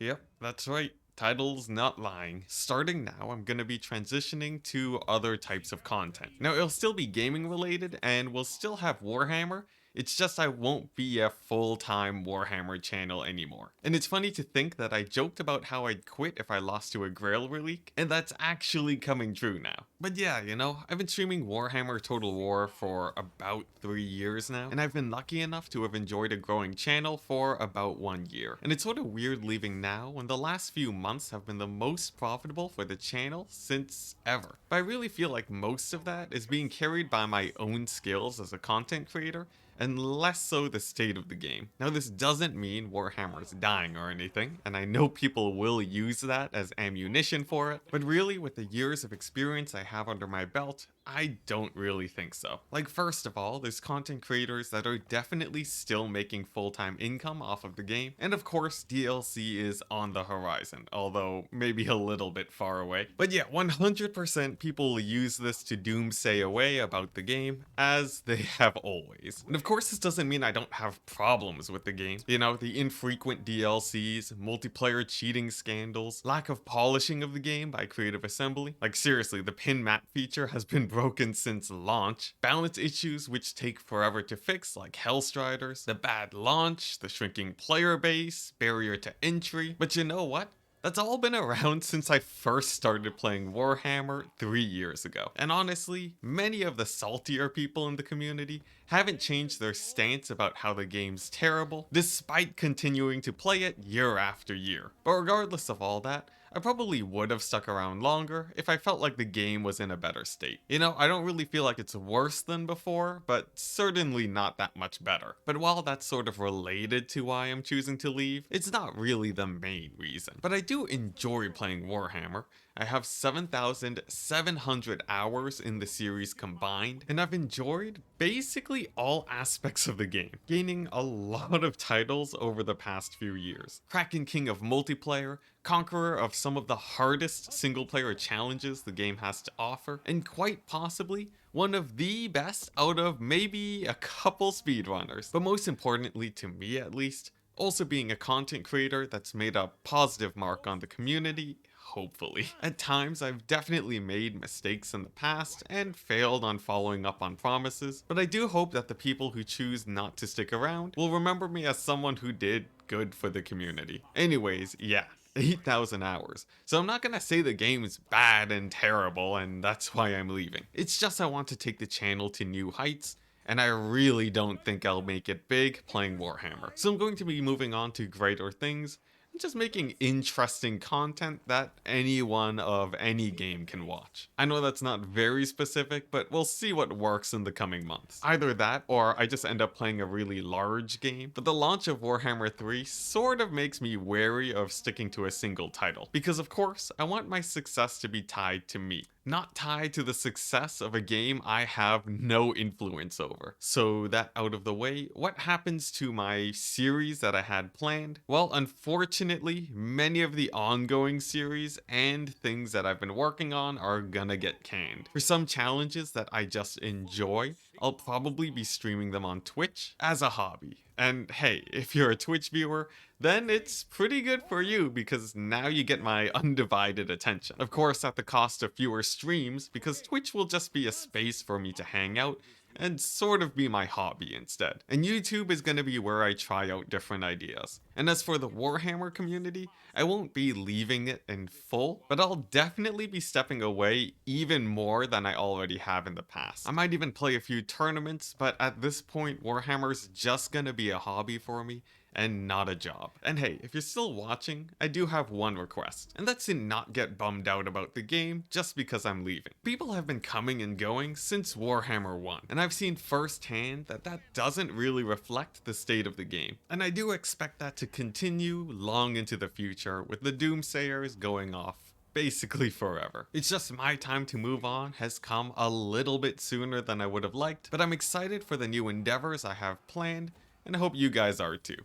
Yep, that's right. Title's not lying. Starting now, I'm gonna be transitioning to other types of content. Now, it'll still be gaming related, and we'll still have Warhammer. It's just I won't be a full-time Warhammer channel anymore. And it's funny to think that I joked about how I'd quit if I lost to a Grail relic, and that's actually coming true now. But yeah, I've been streaming Warhammer Total War for about 3 years now, and I've been lucky enough to have enjoyed a growing channel for about 1 year. And it's sort of weird leaving now when the last few months have been the most profitable for the channel since ever. But I really feel like most of that is being carried by my own skills as a content creator, and less so the state of the game. Now, this doesn't mean Warhammer's dying or anything, and I know people will use that as ammunition for it, but really, with the years of experience I have under my belt, I don't really think so. Like, first of all, there's content creators that are definitely still making full-time income off of the game, and of course, DLC is on the horizon, although maybe a little bit far away. But yeah, 100% people will use this to doomsay away about the game, as they have always. And of course, this doesn't mean I don't have problems with the game. The infrequent DLCs, multiplayer cheating scandals, lack of polishing of the game by Creative Assembly. Like, seriously, the pin map feature has been broken since launch. Balance issues which take forever to fix, like Hellstriders, the bad launch, the shrinking player base, barrier to entry. But you know what? That's all been around since I first started playing Warhammer 3 years ago. And honestly, many of the saltier people in the community haven't changed their stance about how the game's terrible, despite continuing to play it year after year. But regardless of all that, I probably would have stuck around longer if I felt like the game was in a better state. I don't really feel like it's worse than before, but certainly not that much better. But while that's sort of related to why I'm choosing to leave, it's not really the main reason. But I do enjoy playing Warhammer. I have 7,700 hours in the series combined, and I've enjoyed basically all aspects of the game, gaining a lot of titles over the past few years. Kraken King of Multiplayer, conqueror of some of the hardest single-player challenges the game has to offer, and quite possibly one of the best out of maybe a couple speedrunners. But most importantly, to me at least, also being a content creator that's made a positive mark on the community, hopefully. At times, I've definitely made mistakes in the past and failed on following up on promises, but I do hope that the people who choose not to stick around will remember me as someone who did good for the community. Anyways, yeah. 8,000 hours. So I'm not gonna say the game's bad and terrible and that's why I'm leaving. It's just I want to take the channel to new heights, and I really don't think I'll make it big playing Warhammer. So I'm going to be moving on to greater things, and just making interesting content that anyone of any game can watch. I know that's not very specific, but we'll see what works in the coming months. Either that, or I just end up playing a really large game, but the launch of Warhammer 3 sort of makes me wary of sticking to a single title, because of course, I want my success to be tied to me, not tied to the success of a game I have no influence over. So that out of the way, what happens to my series that I had planned? Well, unfortunately, many of the ongoing series and things that I've been working on are gonna get canned. For some challenges that I just enjoy, I'll probably be streaming them on Twitch as a hobby. And hey, if you're a Twitch viewer, then it's pretty good for you because now you get my undivided attention. Of course, at the cost of fewer streams, because Twitch will just be a space for me to hang out and sort of be my hobby instead. And YouTube is gonna be where I try out different ideas. And as for the Warhammer community, I won't be leaving it in full, but I'll definitely be stepping away even more than I already have in the past. I might even play a few tournaments, but at this point, Warhammer's just gonna be a hobby for me and not a job. And hey, if you're still watching, I do have one request, and that's to not get bummed out about the game just because I'm leaving. People have been coming and going since Warhammer 1, and I've seen firsthand that that doesn't really reflect the state of the game. And I do expect that to continue long into the future, with the doomsayers going off basically forever. It's just my time to move on has come a little bit sooner than I would have liked, but I'm excited for the new endeavors I have planned, and I hope you guys are too.